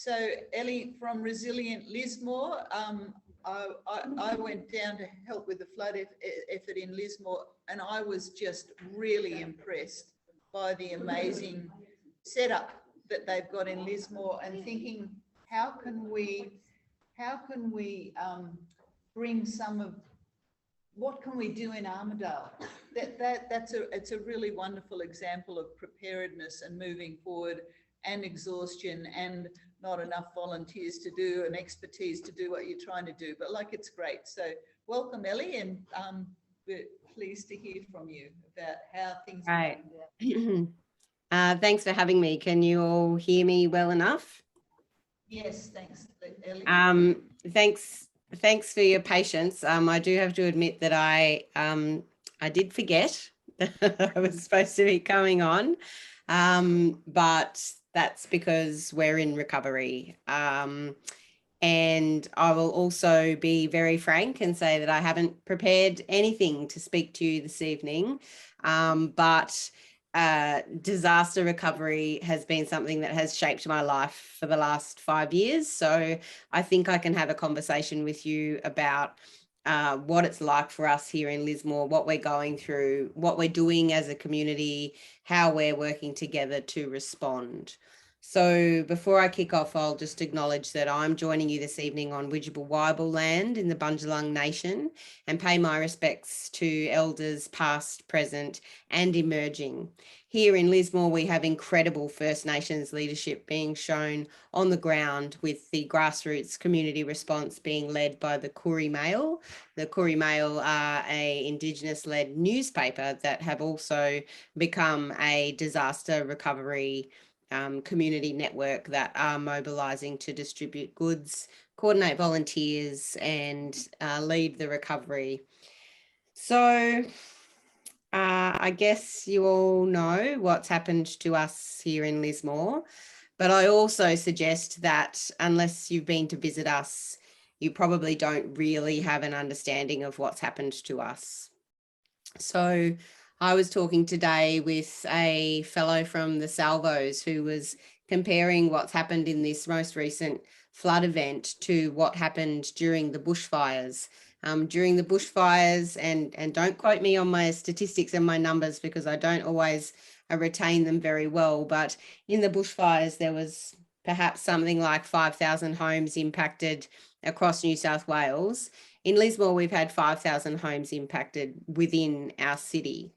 So Ellie from Resilient Lismore, I went down to help with the flood effort in Lismore, and I was just really impressed by the amazing setup that they've got in Lismore, and thinking, how can we bring some of what can we do in Armidale? It's a really wonderful example of preparedness and moving forward, and exhaustion, and not enough volunteers to do and expertise to do what you're trying to do. But like, it's great. So welcome, Ellie, and we're pleased to hear from you about how things are going down. Thanks for having me. Can you all hear me well enough? Yes, thanks, Ellie. Thanks for your patience. I do have to admit that I did forget that I was supposed to be coming on, but that's because we're in recovery. And I will also be very frank and say that I haven't prepared anything to speak to you this evening, but disaster recovery has been something that has shaped my life for the last 5 years. So I think I can have a conversation with you about what it's like for us here in Lismore, what we're going through, what we're doing as a community, how we're working together to respond. So before I kick off, I'll just acknowledge that I'm joining you this evening on Widjabul Waible land in the Bundjalung Nation, and pay my respects to elders past, present and emerging. Here in Lismore, we have incredible First Nations leadership being shown on the ground, with the grassroots community response being led by the Koori Mail. The Koori Mail are an Indigenous-led newspaper that have also become a disaster recovery community network that are mobilising to distribute goods, coordinate volunteers and lead the recovery. So I guess you all know what's happened to us here in Lismore, but I also suggest that unless you've been to visit us, you probably don't really have an understanding of what's happened to us. So I was talking today with a fellow from the Salvos who was comparing what's happened in this most recent flood event to what happened during the bushfires. During the bushfires, and don't quote me on my statistics and my numbers because I don't always retain them very well, but in the bushfires there was perhaps something like 5,000 homes impacted across New South Wales. In Lismore, we've had 5,000 homes impacted within our city.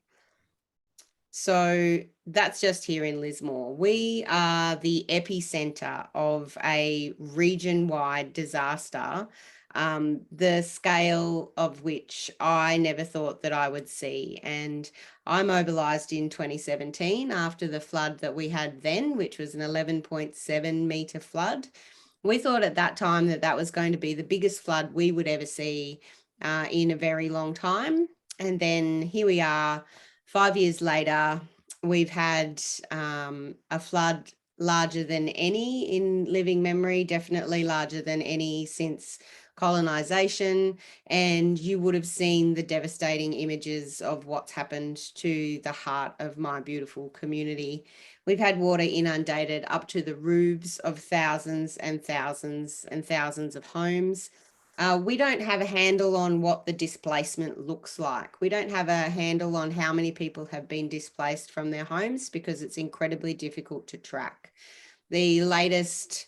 So that's just here in Lismore. We are the epicenter of a region-wide disaster, the scale of which I never thought that I would see. And I mobilised in 2017 after the flood that we had then, which was an 11.7 metre flood. We thought at that time that that was going to be the biggest flood we would ever see in a very long time. And then here we are, 5 years later. We've had a flood larger than any in living memory, definitely larger than any since colonisation. And you would have seen the devastating images of what's happened to the heart of my beautiful community. We've had water inundated up to the roofs of thousands and thousands and thousands of homes. We don't have a handle on what the displacement looks like. We don't have a handle on how many people have been displaced from their homes because it's incredibly difficult to track. The latest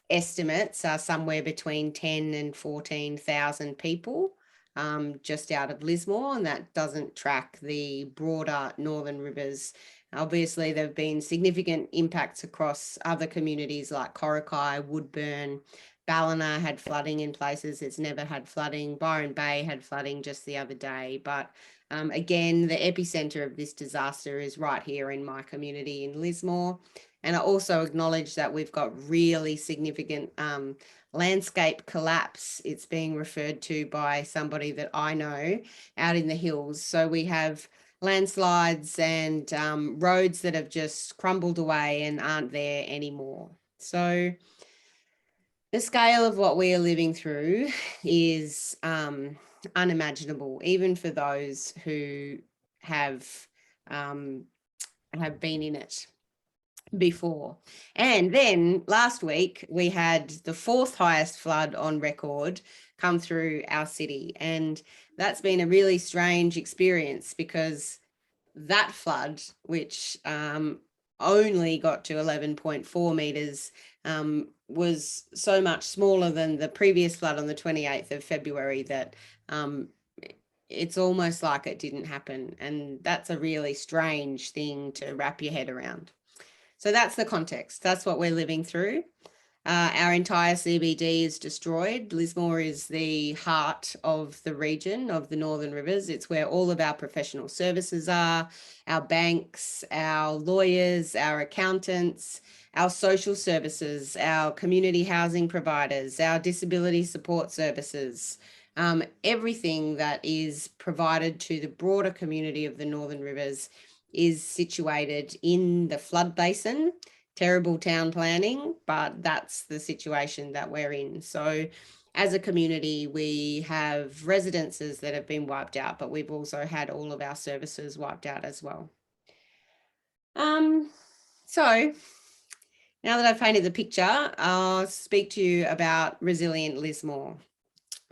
estimates are somewhere between 10 and 14,000 people just out of Lismore, and that doesn't track the broader Northern Rivers. Obviously, there have been significant impacts across other communities like Coraki, Woodburn. Ballina had flooding in places it's never had flooding. Byron Bay had flooding just the other day. But again, the epicenter of this disaster is right here in my community in Lismore. And I also acknowledge that we've got really significant landscape collapse. It's being referred to by somebody that I know out in the hills. So we have landslides and roads that have just crumbled away and aren't there anymore. So the scale of what we are living through is unimaginable, even for those who have been in it. before. And then last week we had the 4th highest flood on record come through our city. And that's been a really strange experience, because that flood, which only got to 11.4 meters, was so much smaller than the previous flood on the 28th of February that it's almost like it didn't happen. And that's a really strange thing to wrap your head around. So that's the context. That's what we're living through. Our entire CBD is destroyed. Lismore is the heart of the region of the Northern Rivers. It's where all of our professional services are, our banks, our lawyers, our accountants, our social services, our community housing providers, our disability support services, everything that is provided to the broader community of the Northern Rivers is situated in the flood basin. Terrible town planning, but that's the situation that we're in. So as a community, we have residences that have been wiped out, but we've also had all of our services wiped out as well. So now that I've painted the picture, I'll speak to you about Resilient Lismore.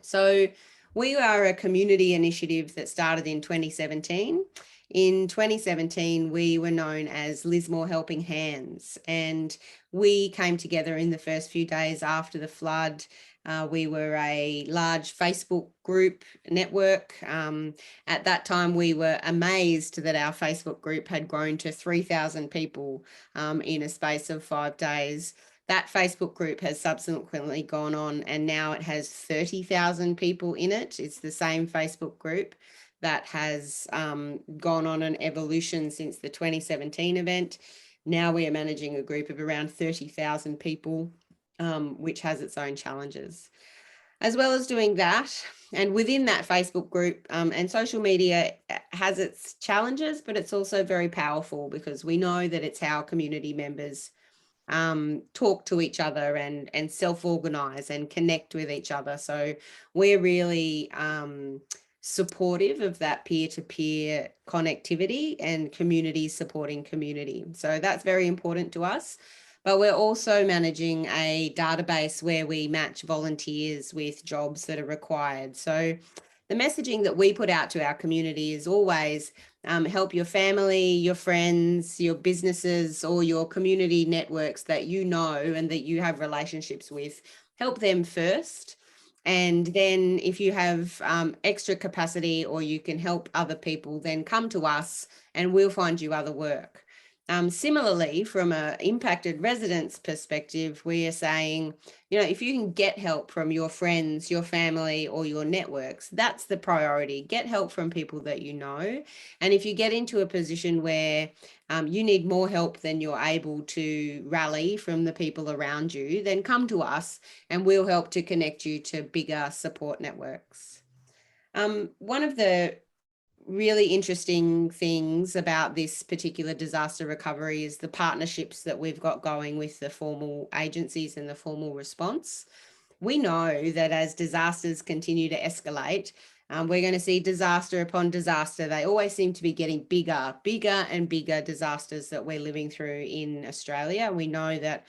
So we are a community initiative that started in 2017. In 2017, we were known as Lismore Helping Hands, and we came together in the first few days after the flood. We were a large Facebook group network. At that time, we were amazed that our Facebook group had grown to 3,000 people in a space of 5 days. That Facebook group has subsequently gone on, and now it has 30,000 people in it. It's the same Facebook group that has gone on an evolution since the 2017 event. Now we are managing a group of around 30,000 people, which has its own challenges. As well as doing that, and within that Facebook group, and social media has its challenges, but it's also very powerful, because we know that it's how community members talk to each other and self-organize and connect with each other. So we're really supportive of that peer-to-peer connectivity and community supporting community. So that's very important to us. But we're also managing a database where we match volunteers with jobs that are required. So the messaging that we put out to our community is always help your family, your friends, your businesses, or your community networks that you know and that you have relationships with. Help them first. And then if you have extra capacity or you can help other people, then come to us and we'll find you other work. Similarly, from an impacted residents perspective, we are saying, if you can get help from your friends, your family, or your networks, that's the priority. Get help from people that you know. And if you get into a position where you need more help than you're able to rally from the people around you, then come to us and we'll help to connect you to bigger support networks. One of the really interesting things about this particular disaster recovery is the partnerships that we've got going with the formal agencies and the formal response. We know that as disasters continue to escalate, we're going to see disaster upon disaster. They always seem to be getting bigger and bigger disasters that we're living through in Australia. We know that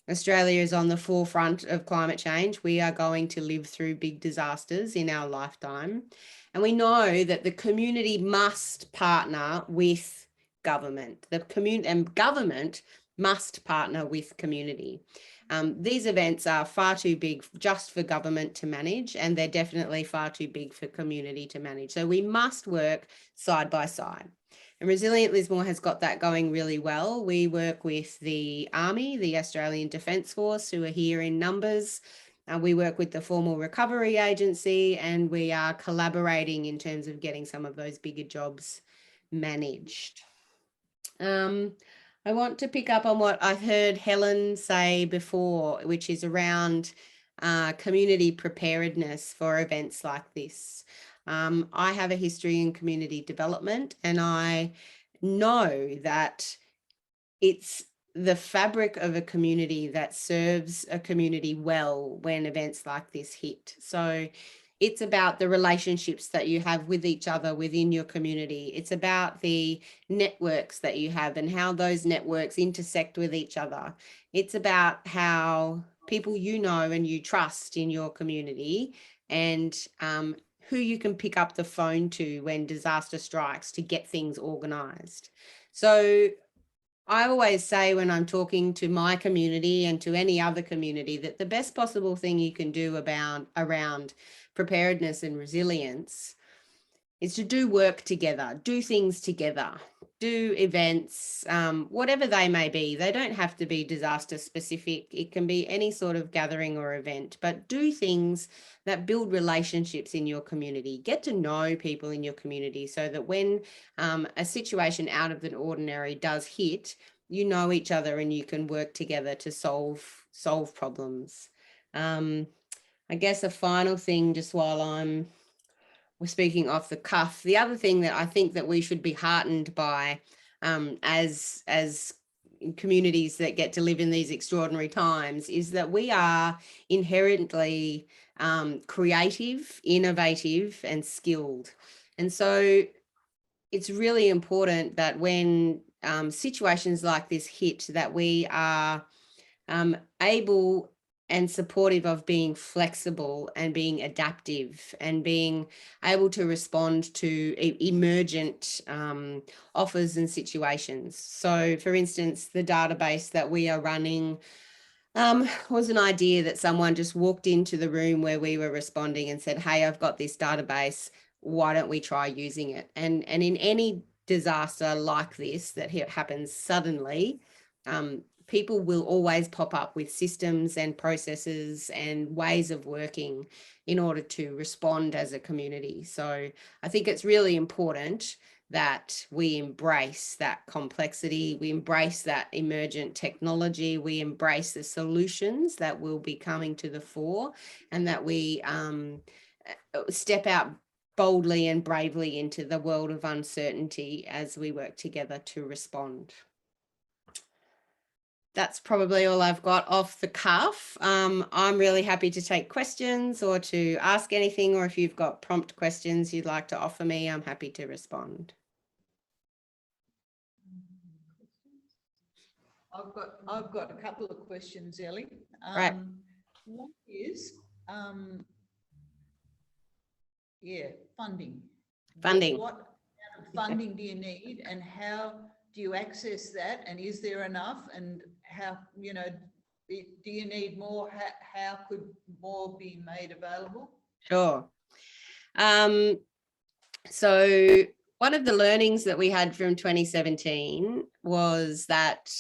Australia is on the forefront of climate change. We are going to live through big disasters in our lifetime. And we know that the community must partner with government. The community and government must partner with community. These events are far too big just for government to manage, and they're definitely far too big for community to manage. So we must work side by side. And Resilient Lismore has got that going really well. We work with the Army, the Australian Defence Force, who are here in numbers. We work with the Formal Recovery Agency, and we are collaborating in terms of getting some of those bigger jobs managed. I want to pick up on what I've heard Helen say before, which is around community preparedness for events like this. I have a history in community development, and I know that it's the fabric of a community that serves a community well when events like this hit. So it's about the relationships that you have with each other within your community. It's about the networks that you have and how those networks intersect with each other. It's about how people you know and you trust in your community, and who you can pick up the phone to when disaster strikes to get things organised. So I always say when I'm talking to my community and to any other community that the best possible thing you can do around preparedness and resilience is to do work together, do things together, do events, whatever they may be. They don't have to be disaster specific. It can be any sort of gathering or event, but do things that build relationships in your community. Get to know people in your community so that when a situation out of the ordinary does hit, you know each other and you can work together to solve problems. I guess a final thing, just while we're speaking off the cuff, the other thing that I think that we should be heartened by as communities that get to live in these extraordinary times is that we are inherently creative, innovative, and skilled. And so it's really important that when situations like this hit, that we are able and supportive of being flexible and being adaptive and being able to respond to emergent offers and situations. So, for instance, the database that we are running was an idea that someone just walked into the room where we were responding and said, hey, I've got this database, why don't we try using it? And in any disaster like this that happens suddenly, people will always pop up with systems and processes and ways of working in order to respond as a community. So I think it's really important that we embrace that complexity, we embrace that emergent technology, we embrace the solutions that will be coming to the fore, and that we step out boldly and bravely into the world of uncertainty as we work together to respond. That's probably all I've got off the cuff. I'm really happy to take questions or to ask anything, or if you've got prompt questions you'd like to offer me, I'm happy to respond. I've got a couple of questions, Ellie. Right. One is, funding. Funding. What kind of funding do you need, and how do you access that? And is there enough? And how, do you need more? How could more be made available? Sure. So one of the learnings that we had from 2017 was that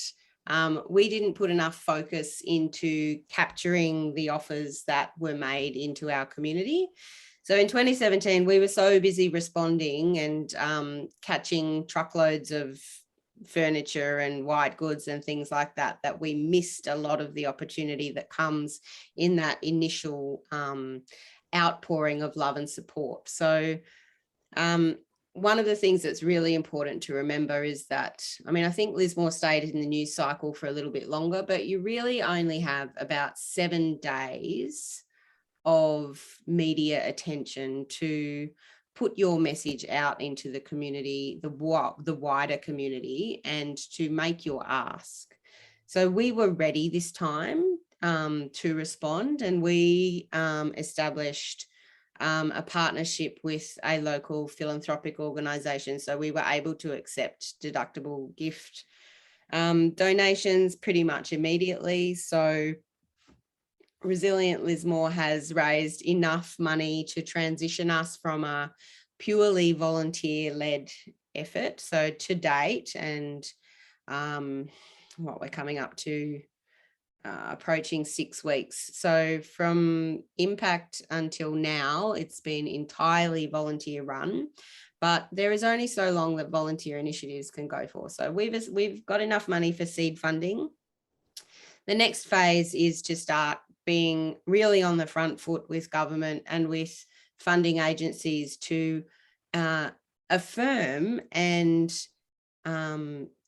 we didn't put enough focus into capturing the offers that were made into our community. So in 2017, we were so busy responding and catching truckloads of furniture and white goods and things like that, that we missed a lot of the opportunity that comes in that initial outpouring of love and support. So one of the things that's really important to remember is that, I think Lismore stayed in the news cycle for a little bit longer, but you really only have about 7 days of media attention to put your message out into the community, the wider community, and to make your ask. So we were ready this time to respond, and we established a partnership with a local philanthropic organisation. So we were able to accept deductible gift donations pretty much immediately. So Resilient Lismore has raised enough money to transition us from a purely volunteer-led effort. So to date, and what we're coming up to, approaching 6 weeks. So from impact until now, it's been entirely volunteer run, but there is only so long that volunteer initiatives can go for. So we've got enough money for seed funding. The next phase is to start being really on the front foot with government and with funding agencies to affirm and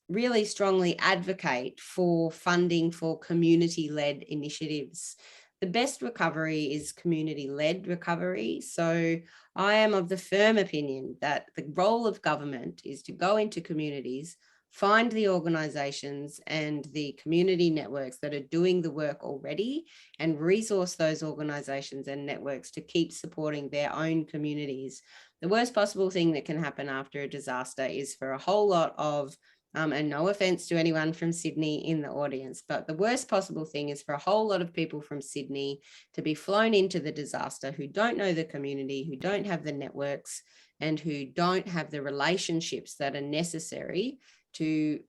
really strongly advocate for funding for community-led initiatives. the best recovery is community-led recovery. So I am of the firm opinion that the role of government is to go into communities, find the organisations and the community networks that are doing the work already, and resource those organisations and networks to keep supporting their own communities. The worst possible thing that can happen after a disaster is for a whole lot of and no offense to anyone from Sydney in the audience, but the worst possible thing is for a whole lot of people from Sydney to be flown into the disaster who don't know the community, who don't have the networks, and who don't have the relationships that are necessary to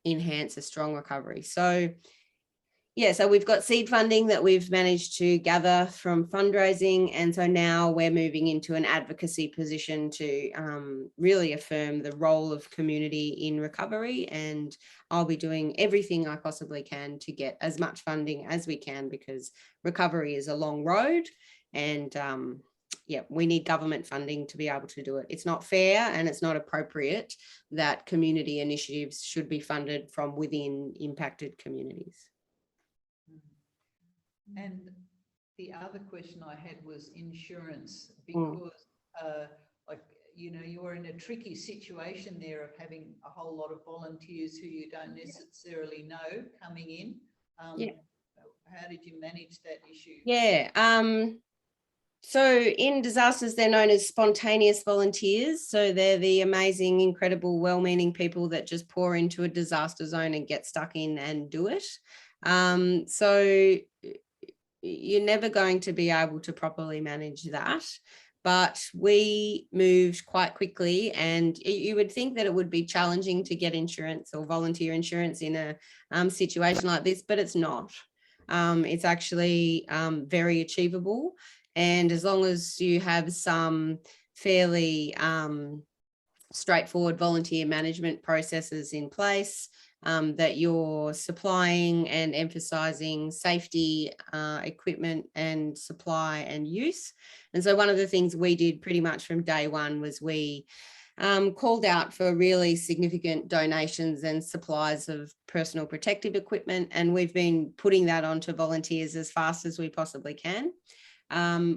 enhance a strong recovery. So yeah, so we've got seed funding that we've managed to gather from fundraising. And so now we're moving into an advocacy position to really affirm the role of community in recovery. And I'll be doing everything I possibly can to get as much funding as we can, because recovery is a long road. And yeah, we need government funding to be able to do it. It's not fair and it's not appropriate that community initiatives should be funded from within impacted communities. And the other question I had was insurance, because like, you know, you're in a tricky situation there of having a whole lot of volunteers who you don't necessarily know coming in. How did you manage that issue? Yeah. So in disasters, they're known as spontaneous volunteers. So they're the amazing, incredible, well-meaning people that just pour into a disaster zone and get stuck in and do it. So you're never going to be able to properly manage that. But we moved quite quickly, and you would think that it would be challenging to get insurance or volunteer insurance in a situation like this, but it's not. It's actually very achievable. And as long as you have some fairly straightforward volunteer management processes in place, that you're supplying and emphasising safety, equipment and supply and use. And so one of the things we did pretty much from day one was we called out for really significant donations and supplies of personal protective equipment, and we've been putting that onto volunteers as fast as we possibly can.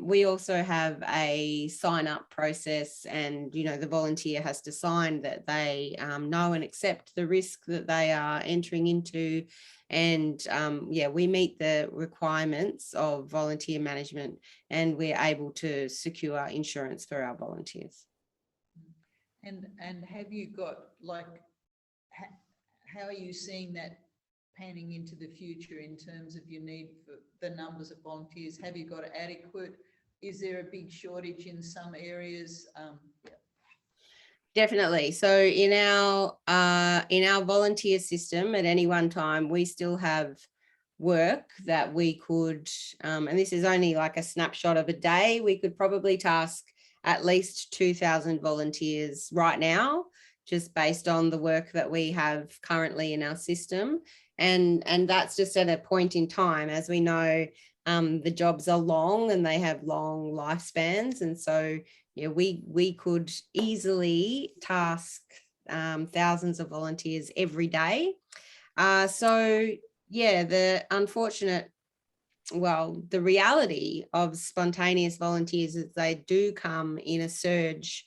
We also have a sign-up process, and you know, the volunteer has to sign that they know and accept the risk that they are entering into. And yeah, we meet the requirements of volunteer management, and we're able to secure insurance for our volunteers. And have you got, like, how are you seeing that panning into the future in terms of your need for the numbers of volunteers? Have you got adequate? Is there a big shortage in some areas? Yeah. Definitely. So in our volunteer system at any one time, we still have work that we could, and this is only like a snapshot of a day, we could probably task at least 2,000 volunteers right now, just based on the work that we have currently in our system. And that's just at a point in time. As we know, the jobs are long and they have long lifespans. And so, yeah, we could easily task thousands of volunteers every day. So yeah, the reality of spontaneous volunteers is they do come in a surge.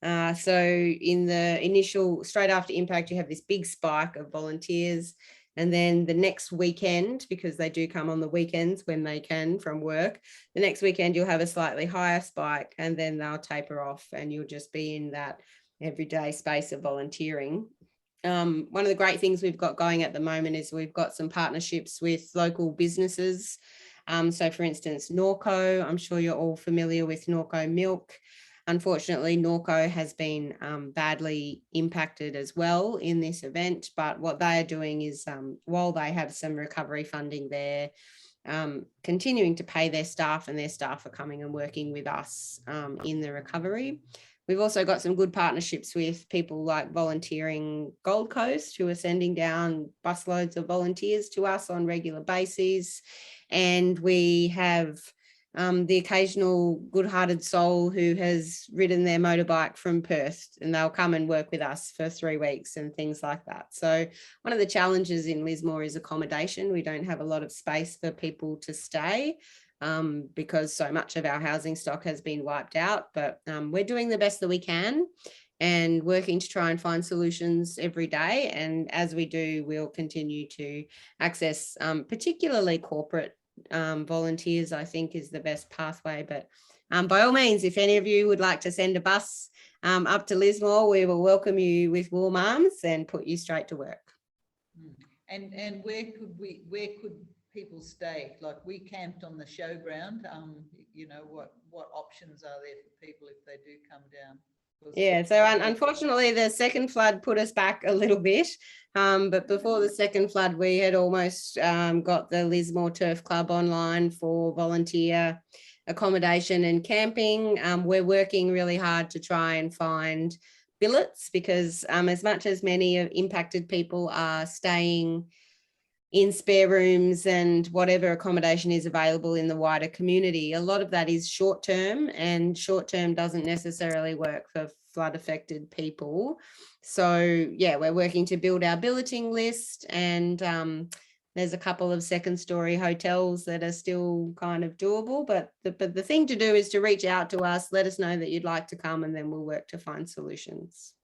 So in the initial, straight after impact, you have this big spike of volunteers. And then the next weekend, because they do come on the weekends when they can from work, the next weekend you'll have a slightly higher spike, and then they'll taper off and you'll just be in that everyday space of volunteering. One of the great things we've got going at the moment is we've got some partnerships with local businesses. So for instance, Norco, I'm sure you're all familiar with Norco Milk. Unfortunately, Norco has been badly impacted as well in this event, but what they are doing is, while they have some recovery funding, they're continuing to pay their staff, and their staff are coming and working with us in the recovery. We've also got some good partnerships with people like Volunteering Gold Coast, who are sending down busloads of volunteers to us on regular basis. And we have the occasional good-hearted soul who has ridden their motorbike from Perth, and they'll come and work with us for 3 weeks and things like that. So one of the challenges in Lismore is accommodation. We don't have a lot of space for people to stay because so much of our housing stock has been wiped out, but we're doing the best that we can and working to try and find solutions every day. And as we do, we'll continue to access particularly corporate volunteers, I think, is the best pathway. But by all means, if any of you would like to send a bus up to Lismore, we will welcome you with warm arms and put you straight to work. And where could people stay? Like, we camped on the showground. You know, what options are there for people if they do come down? Yeah, so unfortunately the second flood put us back a little bit, but before the second flood we had almost got the Lismore Turf Club online for volunteer accommodation and camping. We're working really hard to try and find billets because as much as many impacted people are staying in spare rooms and whatever accommodation is available in the wider community, a lot of that is short term, and short term doesn't necessarily work for flood affected people. So yeah, we're working to build our billeting list, and there's a couple of second story hotels that are still kind of doable, but the thing to do is to reach out to us, let us know that you'd like to come, and then we'll work to find solutions.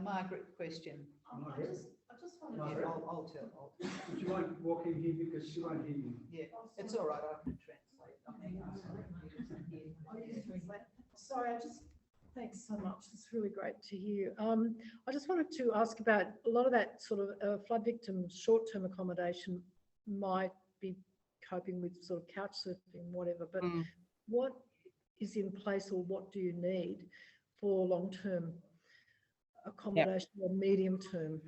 Margaret, question. Margaret? I'll tell. Would you mind walking here because she won't hear you? Yeah, it's all right. I can translate. Sorry, thanks so much. It's really great to hear. I just wanted to ask about a lot of that sort of flood victim short-term accommodation might be coping with sort of couch surfing, whatever, but what is in place, or what do you need for long-term accommodation or medium term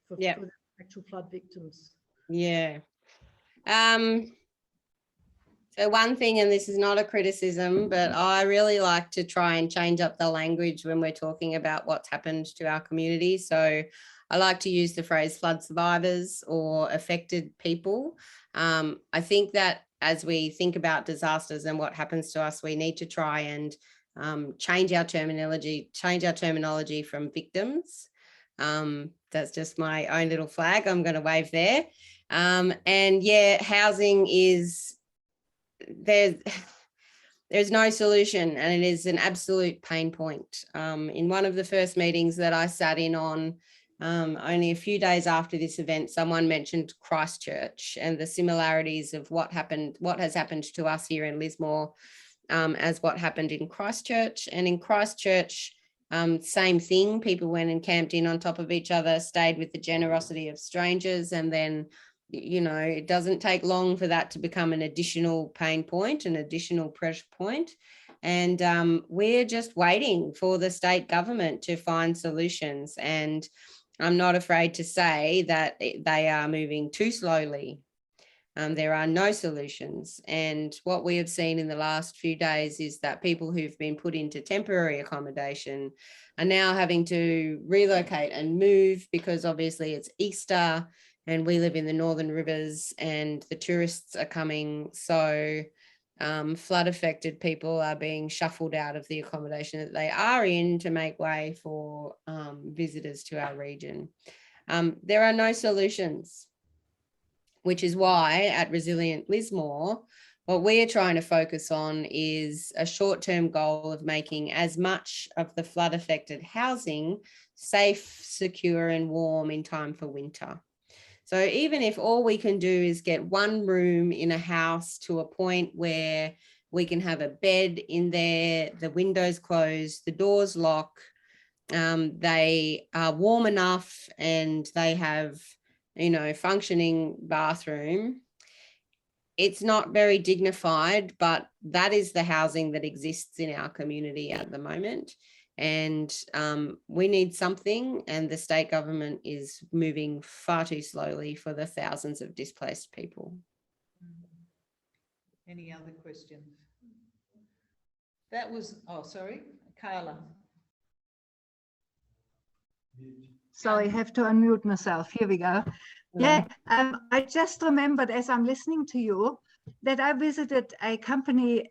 for the actual flood victims? Yeah. So one thing, and this is not a criticism, but I really like to try and change up the language when we're talking about what's happened to our community. So I like to use the phrase flood survivors or affected people. I think that as we think about disasters and what happens to us, we need to try and change our terminology from victims. That's just my own little flag I'm going to wave there. And yeah, housing is, there's no solution, and it is an absolute pain point. In one of the first meetings that I sat in on, only a few days after this event, someone mentioned Christchurch and the similarities of what has happened to us here in Lismore as what happened in Christchurch. And in Christchurch, same thing, people went and camped in on top of each other, stayed with the generosity of strangers, and then, you know, it doesn't take long for that to become an additional pain point, an additional pressure point. And we're just waiting for the state government to find solutions. And I'm not afraid to say that they are moving too slowly. There are no solutions. And what we have seen in the last few days is that people who've been put into temporary accommodation are now having to relocate and move because obviously it's Easter and we live in the Northern Rivers and the tourists are coming. So flood affected people are being shuffled out of the accommodation that they are in to make way for visitors to our region. There are no solutions, which is why at Resilient Lismore, what we are trying to focus on is a short-term goal of making as much of the flood affected housing safe, secure and warm in time for winter. So even if all we can do is get one room in a house to a point where we can have a bed in there, the windows closed, the doors lock, they are warm enough and they have, you know, functioning bathroom. It's not very dignified, but that is the housing that exists in our community at the moment. And we need something, and the state government is moving far too slowly for the thousands of displaced people. Any other questions? That was, oh, sorry, Carla. Sorry, I have to unmute myself. Here we go. Yeah, I just remembered as I'm listening to you, that I visited a company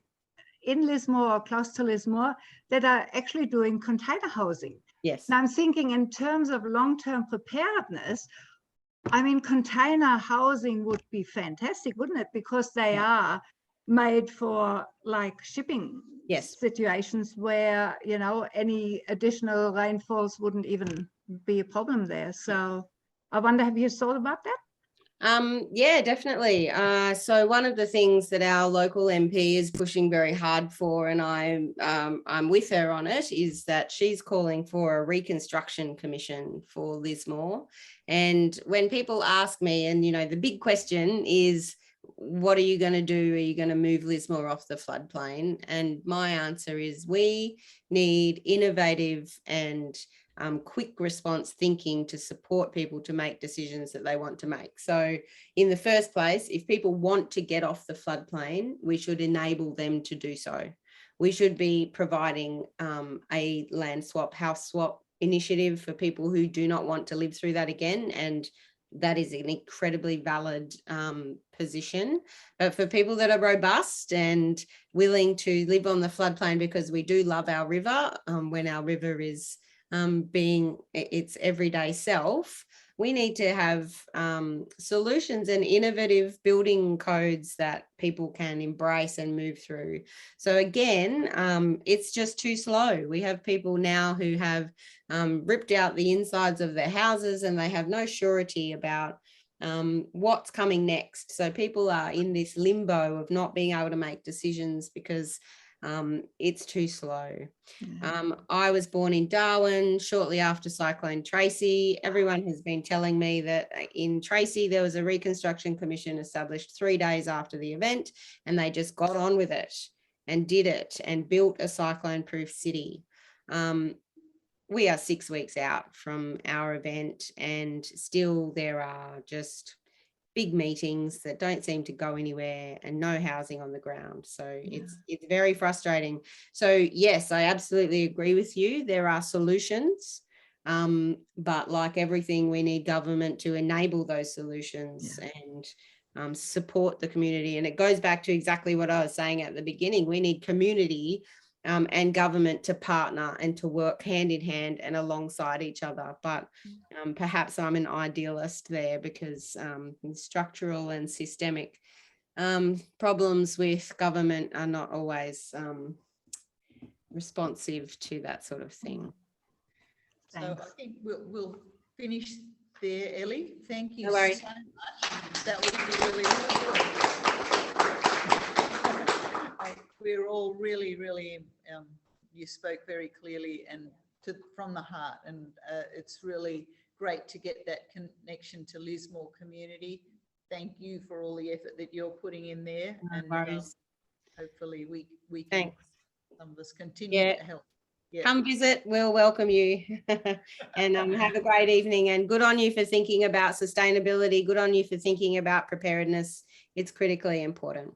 in Lismore or close to Lismore that are actually doing container housing. Yes. And I'm thinking in terms of long-term preparedness, I mean, container housing would be fantastic, wouldn't it? Because they are made for like shipping Yes. situations where, you know, any additional rainfalls wouldn't even be a problem there. So I wonder, have you thought about that? Yeah, definitely. So one of the things that our local MP is pushing very hard for, and I'm with her on it, is that she's calling for a reconstruction commission for Lismore. And when people ask me, and you know, the big question is, what are you going to do? Are you going to move Lismore off the floodplain? And my answer is, we need innovative and quick response thinking to support people to make decisions that they want to make. So in the first place, if people want to get off the floodplain, we should enable them to do so. We should be providing a land swap, house swap initiative for people who do not want to live through that again. And that is an incredibly valid position. But for people that are robust and willing to live on the floodplain, because we do love our river, when our river is being its everyday self, we need to have solutions and innovative building codes that people can embrace and move through. So again, it's just too slow. We have people now who have ripped out the insides of their houses and they have no surety about what's coming next. So people are in this limbo of not being able to make decisions because it's too slow. I was born in Darwin shortly after Cyclone Tracy. Everyone has been telling me that in Tracy there was a reconstruction commission established 3 days after the event, and they just got on with it and did it and built a cyclone-proof city. We are 6 weeks out from our event, and still there are just big meetings that don't seem to go anywhere and no housing on the ground. So it's very frustrating. So yes, I absolutely agree with you. There are solutions, but like everything, we need government to enable those solutions and support the community. And it goes back to exactly what I was saying at the beginning. We need community and government to partner and to work hand in hand and alongside each other. But perhaps I'm an idealist there, because structural and systemic problems with government are not always responsive to that sort of thing. So I think we'll finish there, Ellie. Thank you No worries. so much. That would be really helpful. We're all really, you spoke very clearly and from the heart, and it's really great to get that connection to Lismore community. Thank you for all the effort that you're putting in there. No and worries. hopefully we can, Thanks. some of us continue to help. Yeah. Come visit, we'll welcome you. And have a great evening, and good on you for thinking about sustainability. Good on you for thinking about preparedness. It's critically important.